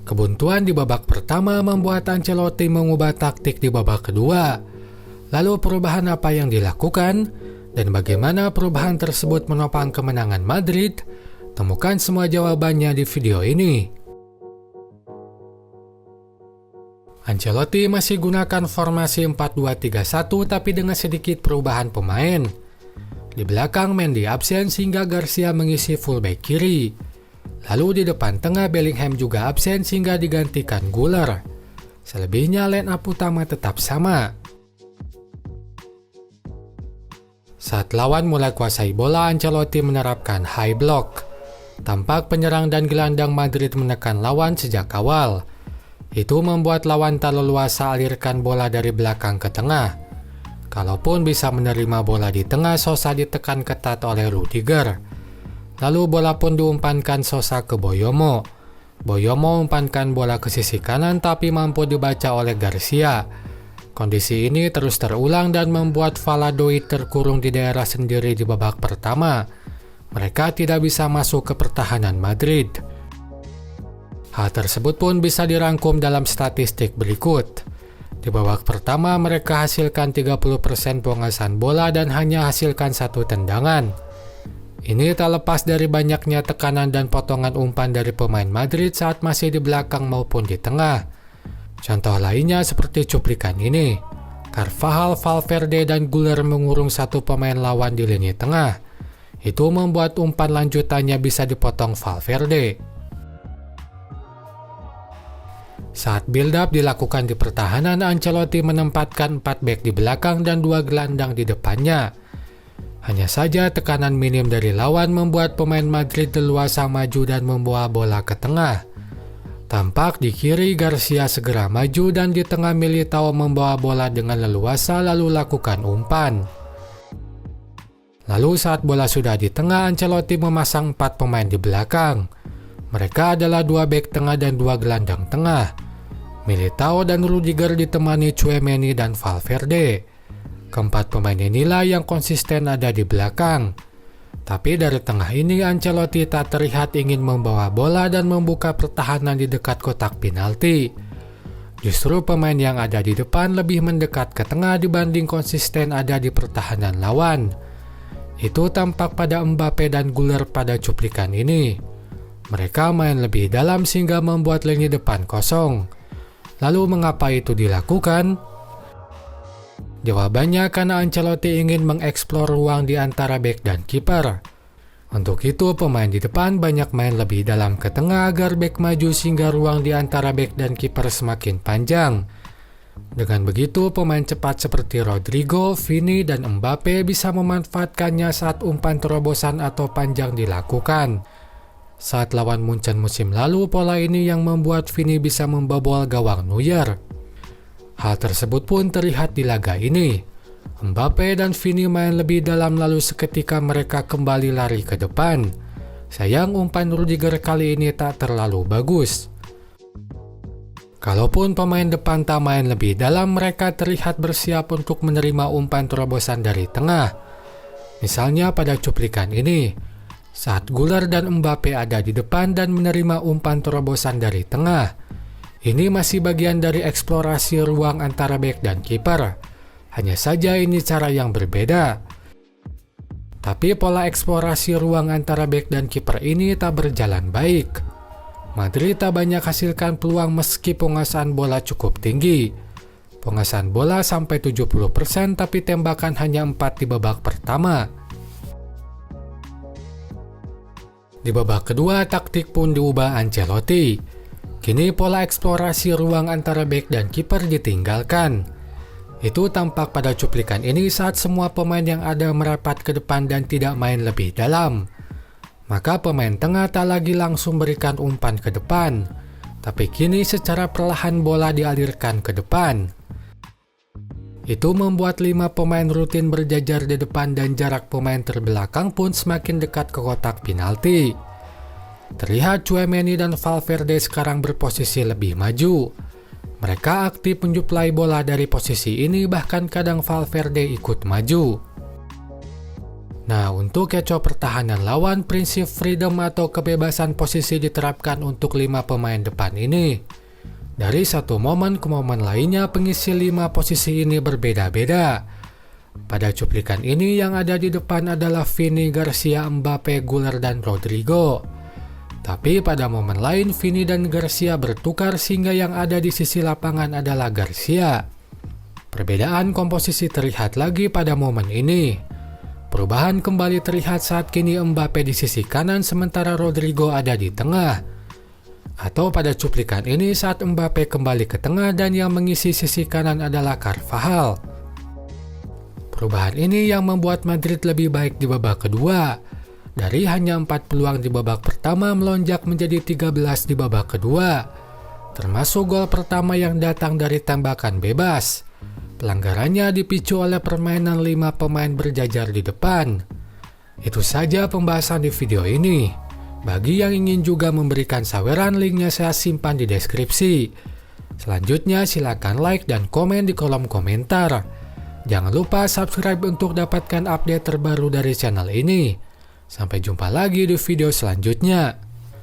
Kebuntuan di babak pertama membuat Ancelotti mengubah taktik di babak kedua. Lalu perubahan apa yang dilakukan dan bagaimana perubahan tersebut menopang kemenangan Madrid? Temukan semua jawabannya di video ini. Ancelotti masih gunakan formasi 4-2-3-1 tapi dengan sedikit perubahan pemain. Di belakang Mendy absen sehingga Garcia mengisi fullback kiri. Lalu di depan tengah Bellingham juga absen sehingga digantikan Güler. Selebihnya line up utama tetap sama. Saat lawan mulai kuasai bola, Ancelotti menerapkan high block. Tampak penyerang dan gelandang Madrid menekan lawan sejak awal. Itu membuat lawan tak leluasa alirkan bola dari belakang ke tengah. Kalaupun bisa menerima bola di tengah, Sosa ditekan ketat oleh Rudiger. Lalu bola pun diumpankan Sosa ke Boyomo. Boyomo umpankan bola ke sisi kanan tapi mampu dibaca oleh Garcia. Kondisi ini terus terulang dan membuat Valladolid terkurung di daerah sendiri di babak pertama. Mereka tidak bisa masuk ke pertahanan Madrid. Hal tersebut pun bisa dirangkum dalam statistik berikut. Di babak pertama mereka hasilkan 30% penguasaan bola dan hanya hasilkan 1 tendangan. Ini tak lepas dari banyaknya tekanan dan potongan umpan dari pemain Madrid saat masih di belakang maupun di tengah. Contoh lainnya seperti cuplikan ini. Carvajal, Valverde, dan Güler mengurung satu pemain lawan di lini tengah. Itu membuat umpan lanjutannya bisa dipotong Valverde. Saat build-up dilakukan di pertahanan, Ancelotti menempatkan 4 bek di belakang dan 2 gelandang di depannya. Hanya saja tekanan minim dari lawan membuat pemain Madrid leluasa maju dan membawa bola ke tengah. Tampak di kiri Garcia segera maju dan di tengah Militao membawa bola dengan leluasa lalu lakukan umpan. Lalu saat bola sudah di tengah, Ancelotti memasang 4 pemain di belakang. Mereka adalah 2 bek tengah dan 2 gelandang tengah. Militao dan Rudiger ditemani Tchouaméni dan Valverde. Keempat pemain inilah yang konsisten ada di belakang. Tapi dari tengah ini Ancelotti tak terlihat ingin membawa bola dan membuka pertahanan di dekat kotak penalti. Justru pemain yang ada di depan lebih mendekat ke tengah dibanding konsisten ada di pertahanan lawan. Itu tampak pada Mbappe dan Güler pada cuplikan ini. Mereka main lebih dalam sehingga membuat lini depan kosong. Lalu mengapa itu dilakukan? Jawabannya karena Ancelotti ingin mengeksplor ruang di antara bek dan kiper. Untuk itu pemain di depan banyak main lebih dalam ke tengah agar bek maju sehingga ruang di antara bek dan kiper semakin panjang. Dengan begitu pemain cepat seperti Rodrigo, Vini, dan Mbappe bisa memanfaatkannya saat umpan terobosan atau panjang dilakukan. Saat lawan Munchen musim lalu, pola ini yang membuat Vini bisa membobol gawang Neuer. Hal tersebut pun terlihat di laga ini. Mbappe dan Vini main lebih dalam lalu seketika mereka kembali lari ke depan. Sayang umpan Rudiger kali ini tak terlalu bagus. Kalaupun pemain depan tak main lebih dalam, mereka terlihat bersiap untuk menerima umpan terobosan dari tengah. Misalnya pada cuplikan ini, saat Güler dan Mbappe ada di depan dan menerima umpan terobosan dari tengah. Ini masih bagian dari eksplorasi ruang antara bek dan kiper. Hanya saja ini cara yang berbeda. Tapi pola eksplorasi ruang antara bek dan kiper ini tak berjalan baik. Madrid tak banyak hasilkan peluang meski penguasaan bola cukup tinggi. Penguasaan bola sampai 70% tapi tembakan hanya 4 di babak pertama. Di babak kedua taktik pun diubah Ancelotti. Kini pola eksplorasi ruang antara bek dan kiper ditinggalkan. Itu tampak pada cuplikan ini saat semua pemain yang ada merapat ke depan dan tidak main lebih dalam. Maka pemain tengah tak lagi langsung berikan umpan ke depan, tapi kini secara perlahan bola dialirkan ke depan. Itu membuat 5 pemain rutin berjajar di depan dan jarak pemain terbelakang pun semakin dekat ke kotak penalti. Terlihat Tchouaméni dan Valverde sekarang berposisi lebih maju. Mereka aktif menjuplai bola dari posisi ini, bahkan kadang Valverde ikut maju. Nah, untuk kecoh pertahanan lawan, prinsip freedom atau kebebasan posisi diterapkan untuk 5 pemain depan ini. Dari satu momen ke momen lainnya, pengisi 5 posisi ini berbeda-beda. Pada cuplikan ini yang ada di depan adalah Vini, Garcia, Mbappe, Güler, dan Rodrigo. Tapi pada momen lain, Vini dan Garcia bertukar sehingga yang ada di sisi lapangan adalah Garcia. Perbedaan komposisi terlihat lagi pada momen ini. Perubahan kembali terlihat saat kini Mbappe di sisi kanan sementara Rodrigo ada di tengah. Atau pada cuplikan ini saat Mbappe kembali ke tengah dan yang mengisi sisi kanan adalah Carvajal. Perubahan ini yang membuat Madrid lebih baik di babak kedua. Dari hanya 4 peluang di babak pertama melonjak menjadi 13 di babak kedua. Termasuk gol pertama yang datang dari tembakan bebas. Pelanggarannya dipicu oleh permainan 5 pemain berjajar di depan. Itu saja pembahasan di video ini. Bagi yang ingin juga memberikan saweran, linknya saya simpan di deskripsi. Selanjutnya silakan like dan komen di kolom komentar. Jangan lupa subscribe untuk dapatkan update terbaru dari channel ini. Sampai jumpa lagi di video selanjutnya.